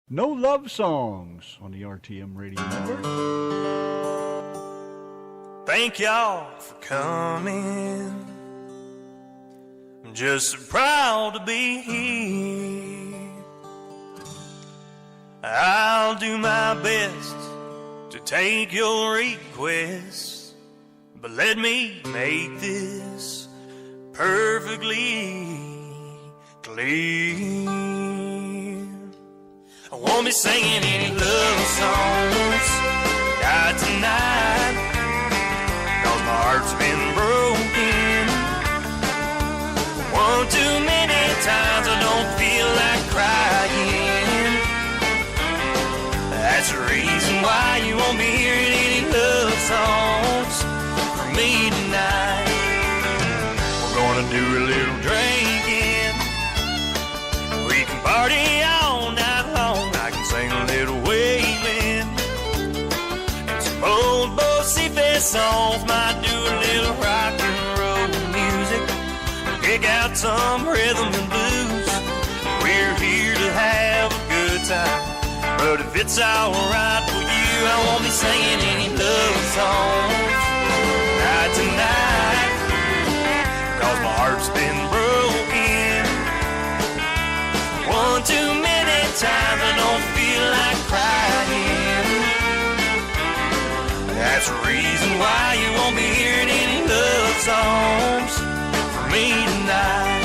No Love Songs on the RTM Radio Network. Thank y'all for coming. I'm just so proud to be here. I'll do my best to take your requests, but let me make this perfectly clear. I won't be singing any love songs not tonight, 'cause my heart's been broken one too many times. I don't feel like crying. That's the reason why you won't be hearing any love songs from me tonight. We're gonna do a little drinking. We can party all night long. I can sing a little wailing, and some old Bossy Fest songs. Might do a little rock and roll music, pick out some rhythm and blues. We're here to have a good time, but if it's alright for you, I won't be singing any love songs not tonight, 'cause my heart's been broken one too many times. I don't feel like crying. That's the reason why you won't be hearing any love songs from me tonight.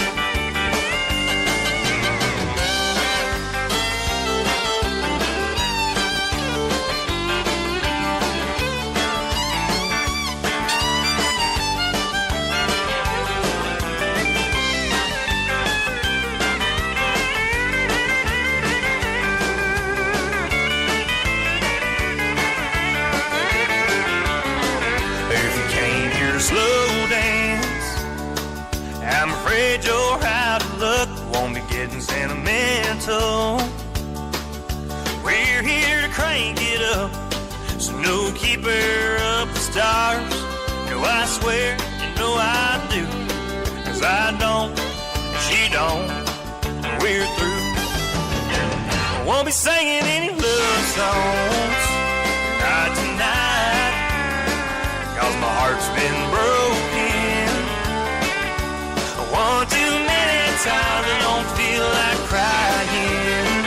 Slow dance, I'm afraid you're out of luck. Won't be getting sentimental. We're here to crank it up, so no keeper up the stars. No, I swear, you know I do, 'cause I don't, she don't, we're through. I won't be singing any love songs, not tonight, 'cause my heart's been broken one too many times. I don't feel like crying.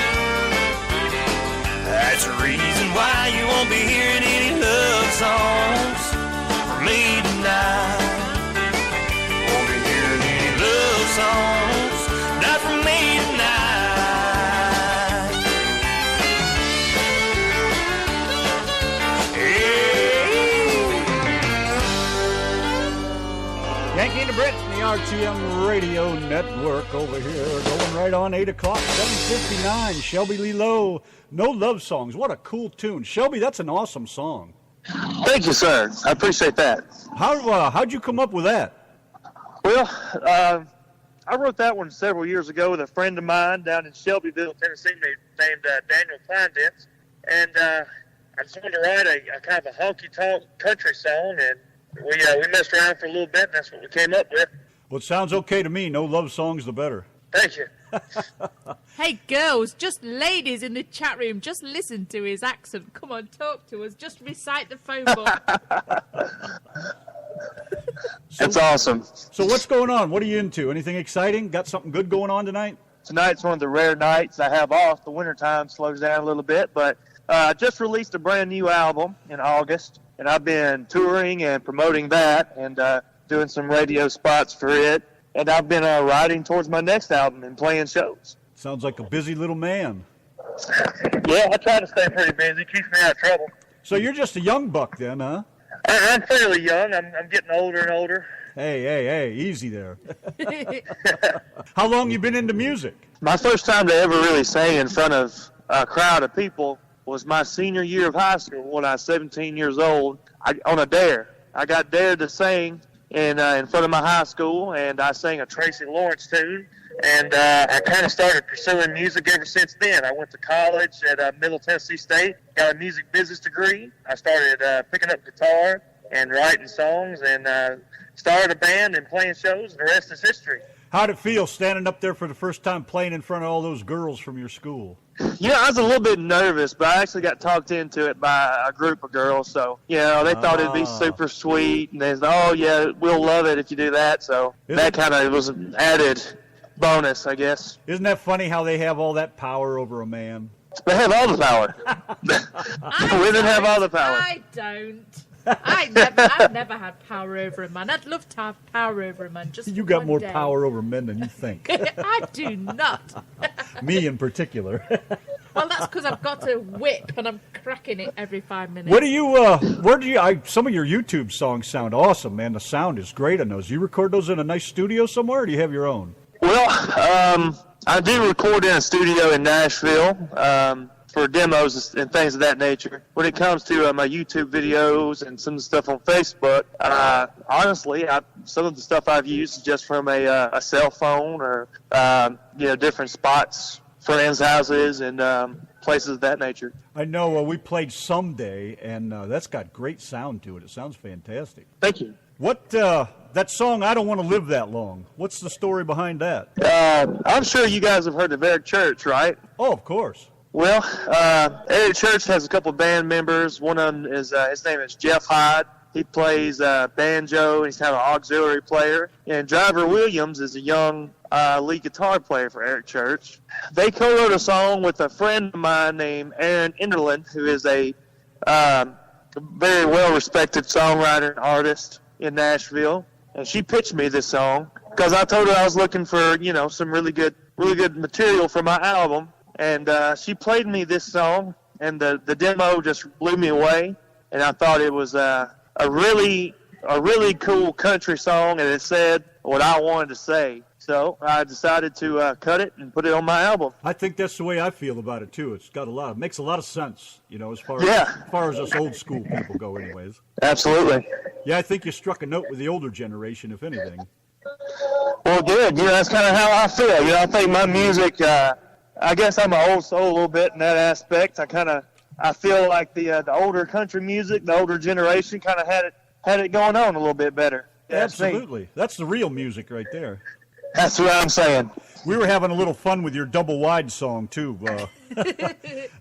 That's the reason why you won't be hearing any love songs from me tonight. Won't be hearing any love songs, not from me tonight. Yanki and the Brit in the RTM Radio Network over here, going right on 8 o'clock, 7:59. Shelby Lee Lowe, No Love Songs. What a cool tune. Shelby, that's an awesome song. Thank you, sir. I appreciate that. How'd you come up with that? Well, I wrote that one several years ago with a friend of mine down in Shelbyville, Tennessee, named Daniel Kleindenz. And I just wanted to write a kind of a honky-tonk country song, and we messed around for a little bit, and that's what we came up with. Well, it sounds okay to me. No Love Songs, the better. Thank you. Hey, girls, just ladies in the chat room, just listen to his accent. Come on, talk to us. Just recite the phone book. It's awesome. So what's going on? What are you into? Anything exciting? Got something good going on tonight? Tonight's one of the rare nights I have off. The wintertime slows down a little bit, but I just released a brand new album in August, and I've been touring and promoting that and doing some radio spots for it. And I've been writing towards my next album and playing shows. Sounds like a busy little man. Yeah, I try to stay pretty busy. Keeps me out of trouble. So you're just a young buck then, huh? I'm fairly young. I'm getting older and older. Hey, easy there. How long you been into music? My first time to ever really sing in front of a crowd of people was my senior year of high school when I was 17 years old. On a dare. I got dared to sing in front of my high school, and I sang a Tracy Lawrence tune, and I kind of started pursuing music ever since then. I went to college at Middle Tennessee State, got a music business degree. I started picking up guitar and writing songs, and started a band and playing shows, and the rest is history. How'd it feel standing up there for the first time playing in front of all those girls from your school? I was a little bit nervous, but I actually got talked into it by a group of girls. So, they thought it'd be super sweet, and they said, "Oh yeah, we'll love it if you do that." So that kind of was an added bonus, I guess. Isn't that funny how they have all that power over a man? They have all the power. Women have all the power. I don't. I've never had power over a man. I'd love to have power over a man. Just You got one more day. power over men than you think. I do not. Me in particular. Well, that's because I've got a whip and I'm cracking it every 5 minutes. Some of your YouTube songs sound awesome, man. The sound is great on those. You record those in a nice studio somewhere, or do you have your own? Well, I do record in a studio in Nashville for demos and things of that nature. When it comes to my YouTube videos and some of the stuff on Facebook, honestly, some of the stuff I've used is just from a cell phone or different spots, friends' houses, and places of that nature. I know we played Someday, and that's got great sound to it. It sounds fantastic. Thank you. What that song, I Don't Want to Live That Long, what's the story behind that? I'm sure you guys have heard of Eric Church, right? Oh, of course. Well, Eric Church has a couple of band members. One of them is his name is Jeff Hyde. He plays banjo, and he's kind of an auxiliary player. And Driver Williams is a young lead guitar player for Eric Church. They co-wrote a song with a friend of mine named Aaron Enderlin, who is a very well-respected songwriter and artist in Nashville. And she pitched me this song because I told her I was looking for, some really good material for my album. And she played me this song, and the demo just blew me away. And I thought it was a really cool country song, and it said what I wanted to say. So I decided to cut it and put it on my album. I think that's the way I feel about it too. It's got makes a lot of sense, as far as us old school people go, anyways. Absolutely. Yeah, I think you struck a note with the older generation, if anything. Well, good. That's kind of how I feel. I think my music. I guess I'm an old soul a little bit in that aspect. I feel like the older country music, the older generation, kind of had it going on a little bit better. Absolutely. That's the real music right there. That's what I'm saying. We were having a little fun with your double wide song too.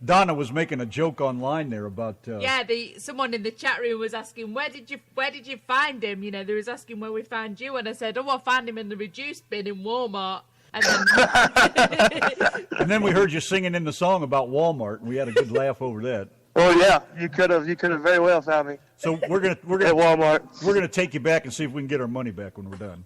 Donna was making a joke online there about. Someone in the chat room was asking, where did you find him? They was asking where we found you, and I said, I found him in the reduced bin in Walmart. And then we heard you singing in the song about Walmart, and we had a good laugh over that. Oh yeah, you could have very well found me. So we're gonna at Walmart. We're gonna take you back and see if we can get our money back when we're done.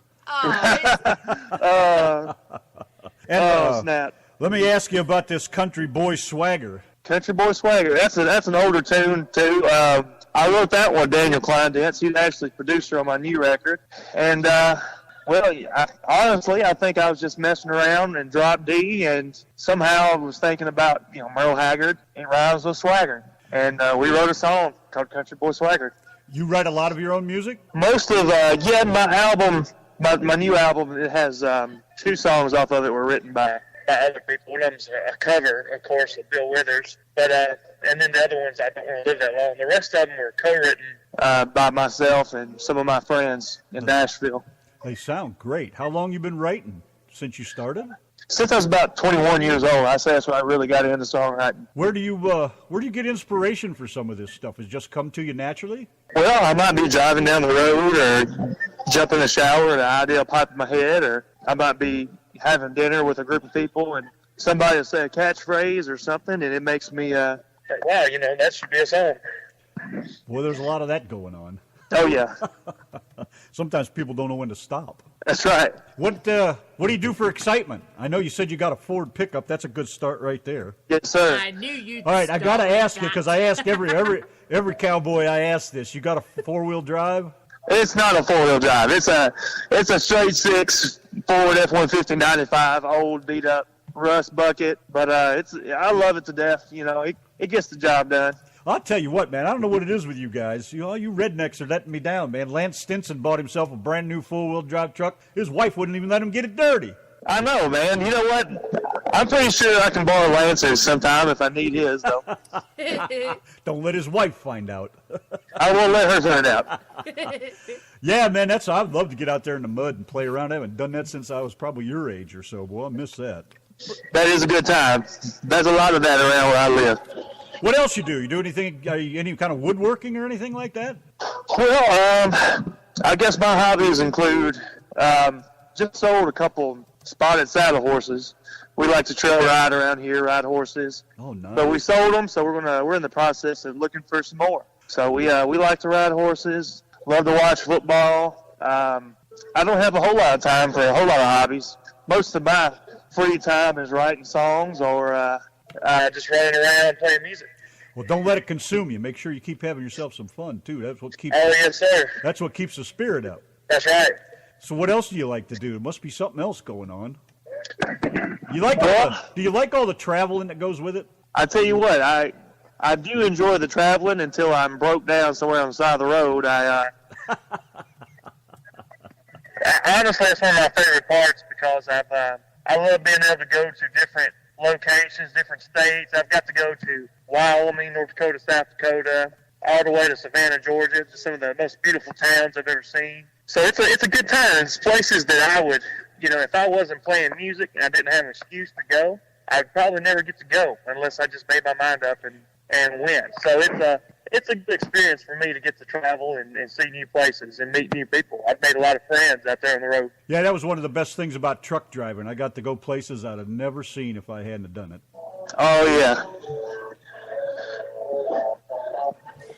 Snap! Let me ask you about this Country Boy Swagger. Country Boy Swagger. That's an older tune too. I wrote that one. Daniel Kleindance. He's actually producer on my new record, and. Honestly, I think I was just messing around and dropped D, and somehow I was thinking about, Merle Haggard and rhymes with swagger. And we wrote a song called Country Boy Swagger. You write a lot of your own music? Most of, my album, my new album, it has 2 songs off of it were written by other people. One of them's a cover, of course, of Bill Withers. But, and then the other ones, I don't want to live that long. The rest of them were co-written by myself and some of my friends in Nashville. They sound great. How long you been writing? Since you started? Since I was about 21 years old. I say that's when I really got into songwriting. Where do you get inspiration for some of this stuff? Has it just come to you naturally? Well, I might be driving down the road or jump in the shower and an idea will pop in my head, or I might be having dinner with a group of people and somebody will say a catchphrase or something, and it makes me think, wow, that should be a song. Well, there's a lot of that going on. Oh, yeah. Sometimes people don't know when to stop. That's right. What do you do for excitement? I know you said you got a Ford pickup. That's a good start right there. Yes, sir. I knew you'd All right, I got to ask that. you, because I ask every cowboy I ask this. You got a 4-wheel drive? It's not a 4-wheel drive. It's a straight 6 Ford F-150 95, old beat up rust bucket. But I love it to death. It gets the job done. I'll tell you what, man, I don't know what it is with you guys. You rednecks are letting me down, man. Lance Stinson bought himself a brand new 4-wheel drive truck. His wife wouldn't even let him get it dirty. I know, man. You know what? I'm pretty sure I can borrow Lance's sometime if I need his, though. Don't let his wife find out. I won't let her find out. Yeah, man, I'd love to get out there in the mud and play around. I haven't done that since I was probably your age or so. Boy, I miss that. That is a good time. There's a lot of that around where I live. What else you do? You do anything, any kind of woodworking or anything like that? Well, I guess my hobbies include just sold a couple spotted saddle horses. We like to trail ride around here, ride horses. Oh, nice. So we sold them, so we're in the process of looking for some more. So we like to ride horses, love to watch football. I don't have a whole lot of time for a whole lot of hobbies. Most of my free time is writing songs or just running around playing music. Well, don't let it consume you. Make sure you keep having yourself some fun, too. That's what keeps. Oh, yes, sir. That's what keeps the spirit up. That's right. So what else do you like to do? There must be something else going on. Do you like all the traveling that goes with it? I tell you what, I do enjoy the traveling until I'm broke down somewhere on the side of the road. Honestly, it's one of my favorite parts because I love being able to go to different locations, different states. I've got to go to Wyoming, North Dakota, South Dakota, all the way to Savannah, Georgia, just some of the most beautiful towns I've ever seen. So it's a good time. It's places that I would, if I wasn't playing music and I didn't have an excuse to go, I'd probably never get to go unless I just made my mind up and went. So it's a good experience for me to get to travel and see new places and meet new people. I've made a lot of friends out there on the road. Yeah, that was one of the best things about truck driving. I got to go places I'd have never seen if I hadn't done it. Oh, yeah.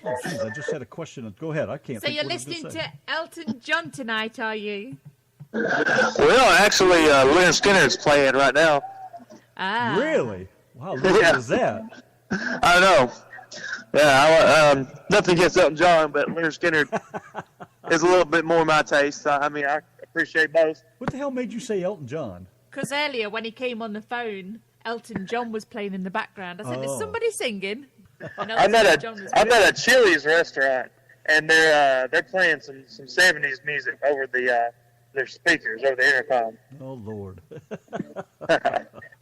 Oh, geez, I just had a question. Go ahead. I can't. So you're listening to Elton John tonight, are you? Well, actually, Leonard Skinner's playing right now. Ah. Really? Wow, what is that? I know. Yeah, nothing against Elton John, but Leonard Skinner is a little bit more my taste. I appreciate both. What the hell made you say Elton John? Because earlier when he came on the phone, Elton John was playing in the background. I said, "Is somebody singing?" I'm at a Chili's restaurant, and they're playing some 70s music over their speakers, over the intercom. Oh, Lord.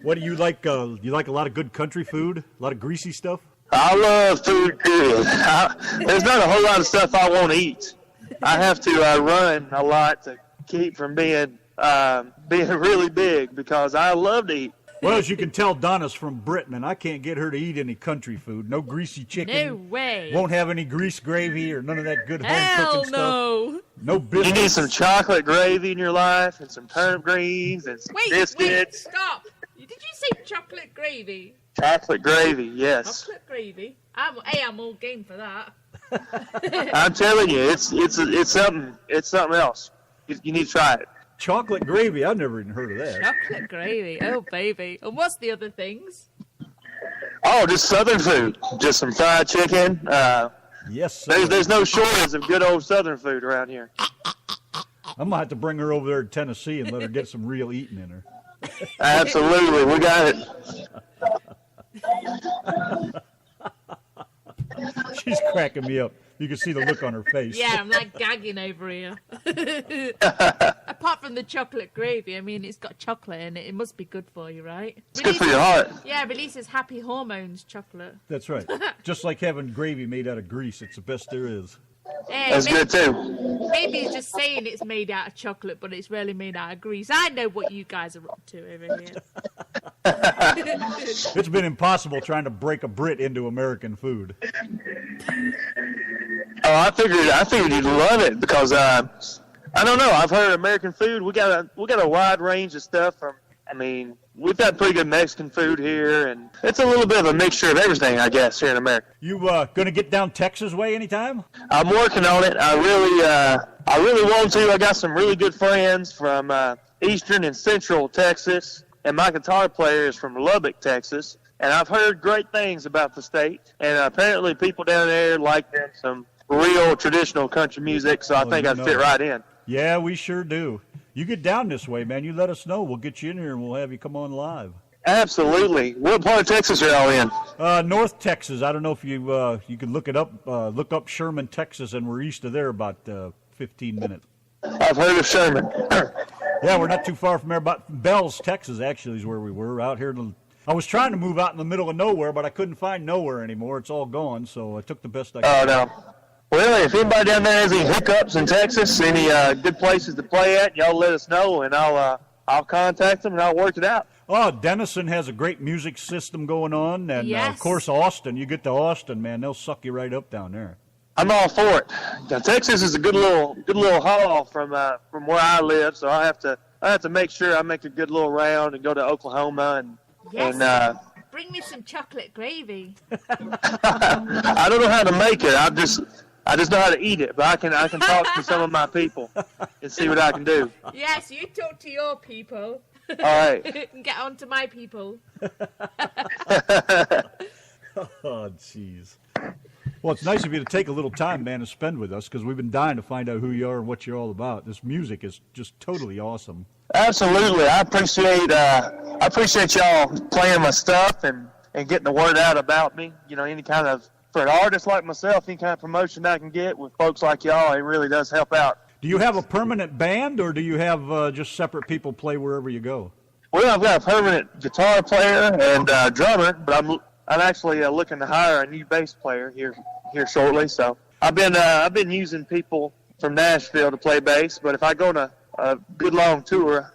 What do you like? You like a lot of good country food? A lot of greasy stuff? I love food, period. There's not a whole lot of stuff I won't eat. I have to run a lot to keep from being really big because I love to eat. Well, as you can tell, Donna's from Brit, and I can't get her to eat any country food. No greasy chicken. No way. Won't have any grease gravy or none of that good home Hell cooking no. stuff. No biscuits. You need some chocolate gravy in your life and some turnip greens and some biscuits. Wait, stop. Did you say chocolate gravy? Chocolate gravy, yes. Chocolate gravy? I'm all game for that. I'm telling you, it's something else. You need to try it. Chocolate gravy? I've never even heard of that. Chocolate gravy. Oh, baby. And what's the other things? Oh, just Southern food. Just some fried chicken. Yes, sir. There's no shortage of good old Southern food around here. I'm going to have to bring her over there to Tennessee and let her get some real eating in her. Absolutely. We got it. She's cracking me up. You can see the look on her face. Yeah, I'm like gagging over here. Apart from the chocolate gravy, I mean, it's got chocolate in it. It must be good for you, right? It's good for your heart. Yeah, releases happy hormones, chocolate. That's right. Just like having gravy made out of grease. It's the best there is. Hey, That's good, too. Maybe it's just saying it's made out of chocolate, but it's really made out of grease. I know what you guys are up to over here. It's been impossible trying to break a Brit into American food. Oh, I figured you'd love it because I don't know. I've heard American food. We got a wide range of stuff from. I mean, we've got pretty good Mexican food here, and it's a little bit of a mixture of everything, I guess, here in America. You gonna get down Texas way anytime? I'm working on it. I really want to. I got some really good friends from eastern and central Texas, and my guitar player is from Lubbock, Texas. And I've heard great things about the state, and apparently people down there like them some real traditional country music, so I think I'd fit right in. Yeah, we sure do. You get down this way, man. You let us know. We'll get you in here, and we'll have you come on live. Absolutely. What part of Texas are y'all in? North Texas. I don't know if you can look it up. Look up Sherman, Texas, and we're east of there about 15 minutes. I've heard of Sherman. Yeah, we're not too far from there. About Bells, Texas, actually, is where we were out here. I was trying to move out in the middle of nowhere, but I couldn't find nowhere anymore. It's all gone, so I took the best I could. Oh, no. Well, if anybody down there has any hookups in Texas, any good places to play at, y'all let us know, and I'll contact them, and I'll work it out. Oh, Denison has a great music system going on, and Yes. of course Austin. You get to Austin, man, they'll suck you right up down there. I'm all for it. Now, Texas is a good little haul from where I live, so I have to make sure I make a good little round and go to Oklahoma Yes. and Bring me some chocolate gravy. I don't know how to make it. I just know how to eat it, but I can talk to some of my people and see what I can do. Yes, you talk to your people. All right. And get on to my people. Oh, jeez. Well, it's nice of you to take a little time, man, to spend with us, because we've been dying to find out who you are and what you're all about. This music is just totally awesome. Absolutely. I appreciate y'all playing my stuff and getting the word out about me. You know, any kind of, for an artist like myself, any kind of promotion I can get with folks like y'all, it really does help out. Do you have a permanent band, or do you have just separate people play wherever you go? Well, I've got a permanent guitar player and drummer, but I'm actually looking to hire a new bass player here shortly. So I've been using people from Nashville to play bass, but if I go on a good long tour,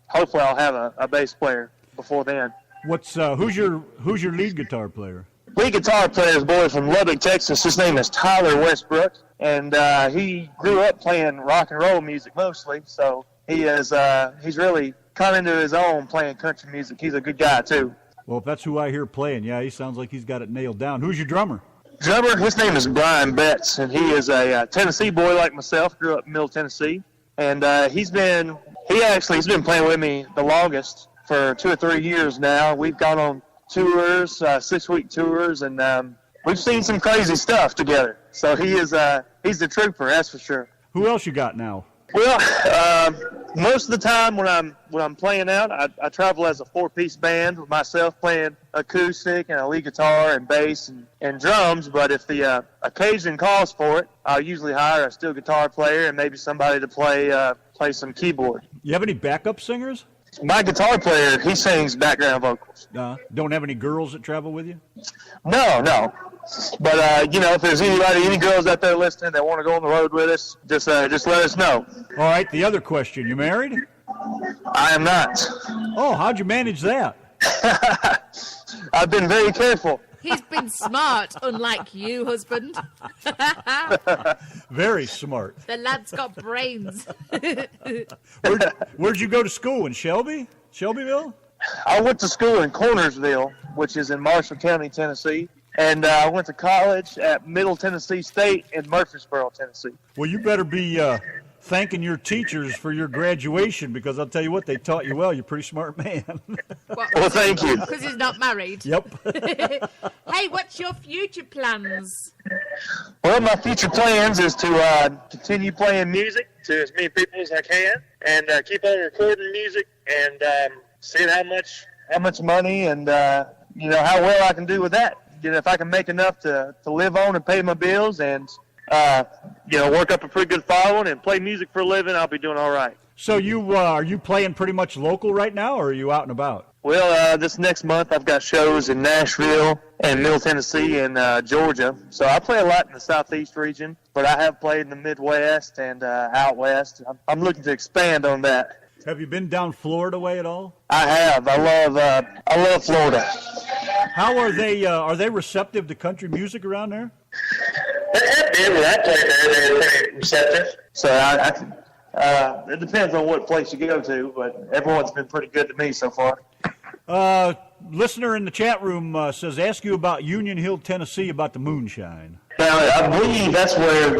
hopefully I'll have a bass player before then. Who's your lead guitar player? Lead guitar player is a boy from Lubbock, Texas. His name is Tyler Westbrook, and he grew up playing rock and roll music mostly. So he's really come into his own playing country music. He's a good guy too. Well, if that's who I hear playing, yeah, he sounds like he's got it nailed down. Who's your drummer? Drummer, his name is Brian Betts, and he is a Tennessee boy like myself. Grew up in Middle Tennessee, and he's been playing with me the longest for 2 or 3 years now. We've gone on tours, 6-week tours, and we've seen some crazy stuff together. So he's a trooper, that's for sure. Who else you got now? Well, most of the time when I'm playing out, I travel as a 4-piece band with myself playing acoustic and a lead guitar and bass and drums. But if the occasion calls for it, I'll usually hire a steel guitar player and maybe somebody to play some keyboard. You have any backup singers? My guitar player, he sings background vocals. Don't have any girls that travel with you? No. But, if there's any girls out there listening that want to go on the road with us, just let us know. All right, the other question, you married? I am not. Oh, how'd you manage that? I've been very careful. He's been smart, unlike you, husband. Very smart. The lad's got brains. Where'd you go to school, in Shelby? Shelbyville? I went to school in Cornersville, which is in Marshall County, Tennessee. And I went to college at Middle Tennessee State in Murfreesboro, Tennessee. Well, you better be thanking your teachers for your graduation, because I'll tell you what, they taught you well. You're a pretty smart man. Well, thank you. Because he's not married. Yep. Hey, what's your future plans? Well, my future plans is to continue playing music to as many people as I can, and keep on recording music and seeing how much money and how well I can do with that. If I can make enough to live on and pay my bills and, work up a pretty good following and play music for a living, I'll be doing all right. So are you playing pretty much local right now, or are you out and about? Well, this next month I've got shows in Nashville and Middle Tennessee and Georgia. So I play a lot in the Southeast region, but I have played in the Midwest and out West. I'm looking to expand on that. Have you been down Florida way at all? I have. I love Florida. How are they? Are they receptive to country music around there? They have been. When I played there, they were pretty receptive. So it depends on what place you go to, but everyone's been pretty good to me so far. Listener in the chat room says, ask you about Union Hill, Tennessee, about the moonshine. Now, I believe that's where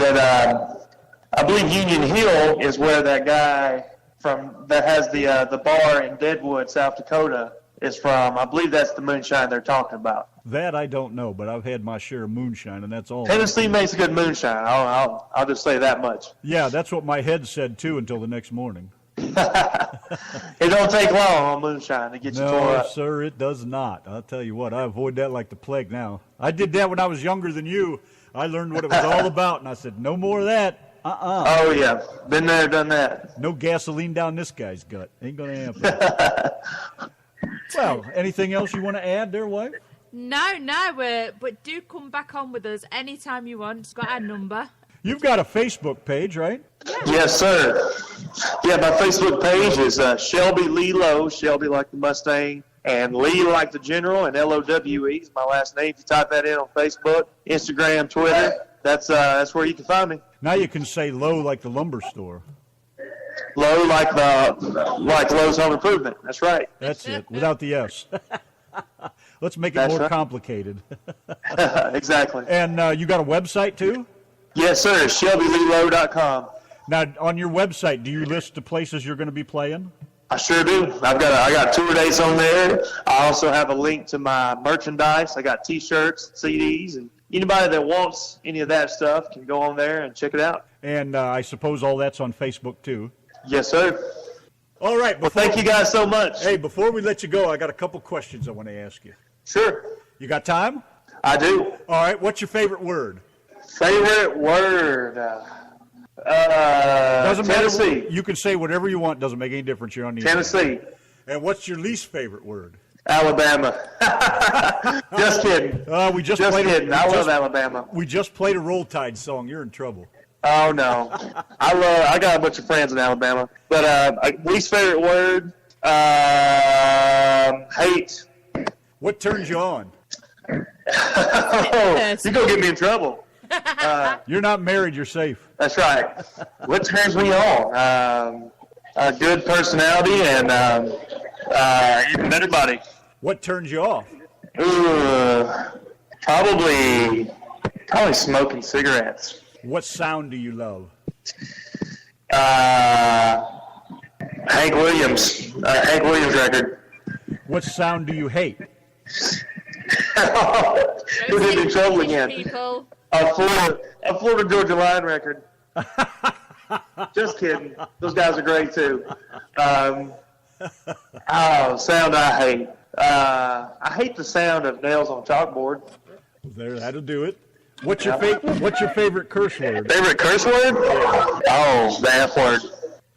I believe Union Hill is where that guy that has the bar in Deadwood, South Dakota, is from. I believe that's the moonshine they're talking about. That I don't know, but I've had my share of moonshine, and that's all. Tennessee makes a good moonshine. I'll just say that much. Yeah, that's what my head said, too, until the next morning. It don't take long on moonshine to get you tore up. No, sir, it does not. I'll tell you what, I avoid that like the plague now. I did that when I was younger than you. I learned what it was all about, and I said, no more of that. Oh, yeah. Been there, done that. No gasoline down this guy's gut. Ain't going to happen. Well, anything else you want to add there, wife? No, but do come back on with us anytime you want. It's got our number. You've got a Facebook page, right? Yes, sir. Yeah, my Facebook page is Shelby Lee Lowe, Shelby like the Mustang, and Lee like the General, and Lowe is my last name. If you type that in on Facebook, Instagram, Twitter, that's where you can find me. Now you can say Lowe like the lumber store. Lowe like Lowe's Home Improvement. That's right. That's it, without the S. Let's make it That's more right. complicated. Exactly. And you got a website too? Yes, sir. ShelbyLeeLowe.com. Now, on your website, do you list the places you're going to be playing? I sure do. I got tour dates on there. I also have a link to my merchandise. I got T-shirts, CDs, and anybody that wants any of that stuff can go on there and check it out. And I suppose all that's on Facebook too. Yes, sir. All right. Well, thank you guys so much. Hey, before we let you go, I got a couple questions I want to ask you. Sure. You got time? I do. All right. What's your favorite word? Favorite word? Doesn't Tennessee. matter. You can say whatever you want. Doesn't make any difference. You're on the air. Tennessee. And what's your least favorite word? Alabama. Just kidding. We just Just played. kidding. I love Alabama. We just played a Roll Tide song. You're in trouble. Oh no, I got a bunch of friends in Alabama, but least favorite word, hate. What turns you on? Oh, you're gonna get me in trouble. You're not married. You're safe. That's right. What turns me on? A good personality and even better body. What turns you off? Ooh, probably smoking cigarettes. What sound do you love? Hank Williams record. What sound do you hate? We're getting in trouble again. People. A Florida Georgia Line record. Just kidding. Those guys are great too. Sound I hate. I hate the sound of nails on a chalkboard. There, that'll do it. What's your favorite curse word? Favorite curse word? Oh, the F word.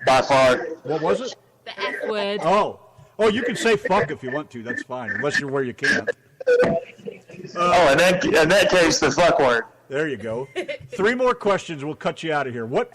By far. What was it? The F word. Oh, you can say fuck if you want to. That's fine, unless you're where you can't. In that case, the fuck word. There you go. 3 more questions. We'll cut you out of here. What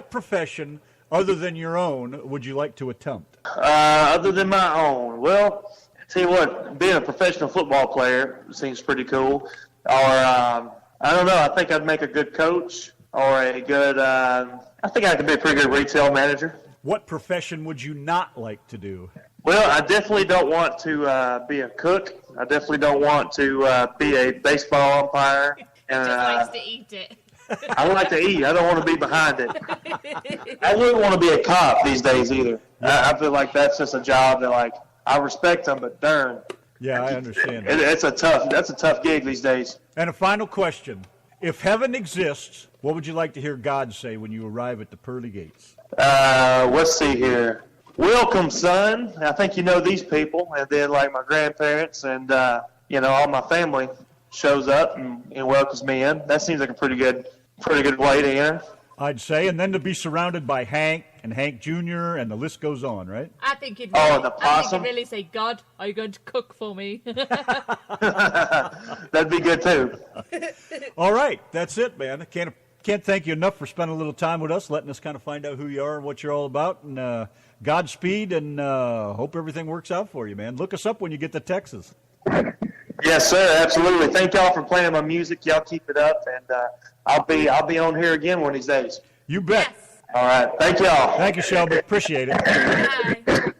profession other than your own would you like to attempt? Other than my own, well, tell you what, being a professional football player seems pretty cool. Or I don't know. I think I'd make a good coach, or a good. I think I could be a pretty good retail manager. What profession would you not like to do? Well, I definitely don't want to be a cook. I definitely don't want to be a baseball umpire. And, Just likes to eat it. I like to eat. I don't want to be behind it. I wouldn't want to be a cop these days either. I feel like that's just a job that, I respect them, but darn. Yeah, I understand. That's a tough gig these days. And a final question. If heaven exists, what would you like to hear God say when you arrive at the pearly gates? Let's see here. Welcome, son. I think you know these people. And then, my grandparents and, all my family shows up and welcomes me in. That seems like a pretty good way to enter. I'd say, and then to be surrounded by Hank and Hank Jr. and the list goes on, right? I think you'd the possum? really say, God, are you going to cook for me? That'd be good too. All right, that's it, man. I can't thank you enough for spending a little time with us, letting us kind of find out who you are and what you're all about. And Godspeed, and hope everything works out for you, man. Look us up when you get to Texas. Yes, sir. Absolutely. Thank y'all for playing my music. Y'all keep it up, and I'll be on here again one of these days. You bet. Yes. All right. Thank y'all. Thank you, Shelby. Appreciate it. Bye.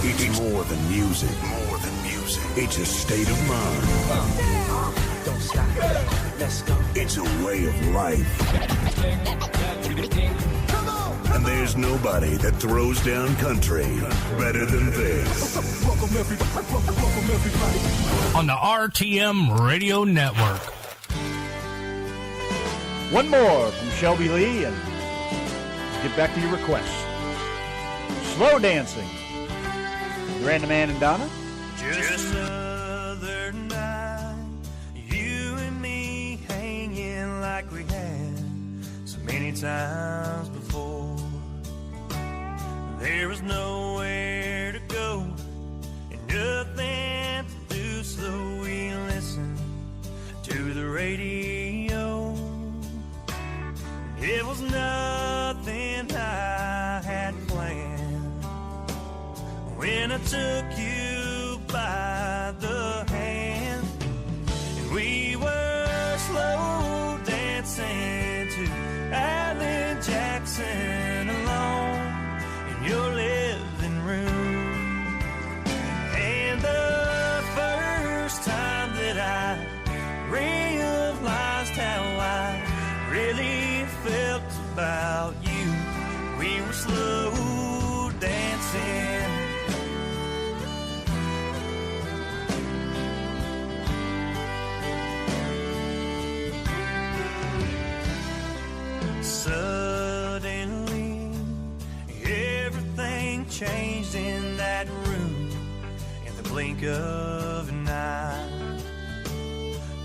It's more than music. More than music. It's a state of mind. Don't stop. Let's go. It's a way of life. And there's nobody that throws down country better than this. On the RTM Radio Network. One more from Shelby Lee, and get back to your requests. Slow dancing. Random Man and Donna. Just another night, you and me hanging like we had so many times before. There was nowhere to go and nothing to do, so we listened to the radio. I took you by the hand, and we were slow dancing to Alan Jackson alone in your living room. And the first time that I realized how I really felt about you, we were slow dancing. Suddenly, everything changed in that room in the blink of an eye.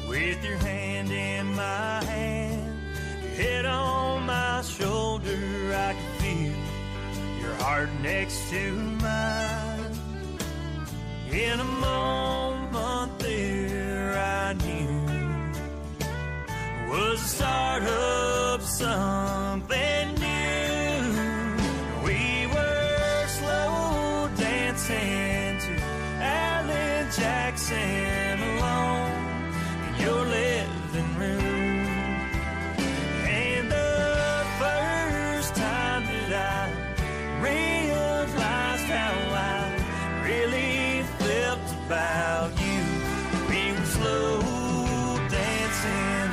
With your hand in my hand, your head on my shoulder, I could feel your heart next to mine. In a moment there, I knew was the start of something new. We were slow dancing to Alan Jackson alone in your living room. And the first time that I realized how I really felt about you, we were slow dancing.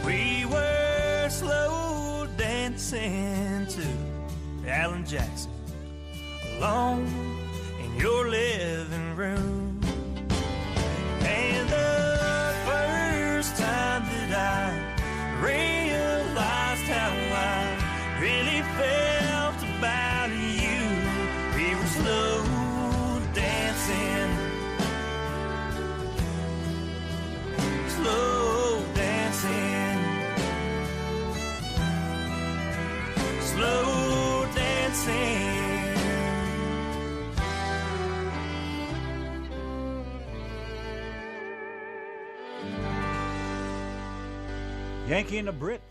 We were slow dancing to Alan Jackson alone in your living room. And the first time that I realized how I really felt about you, we were slow dancing. Slow dancing. Slow dancing. Yanki and the Brit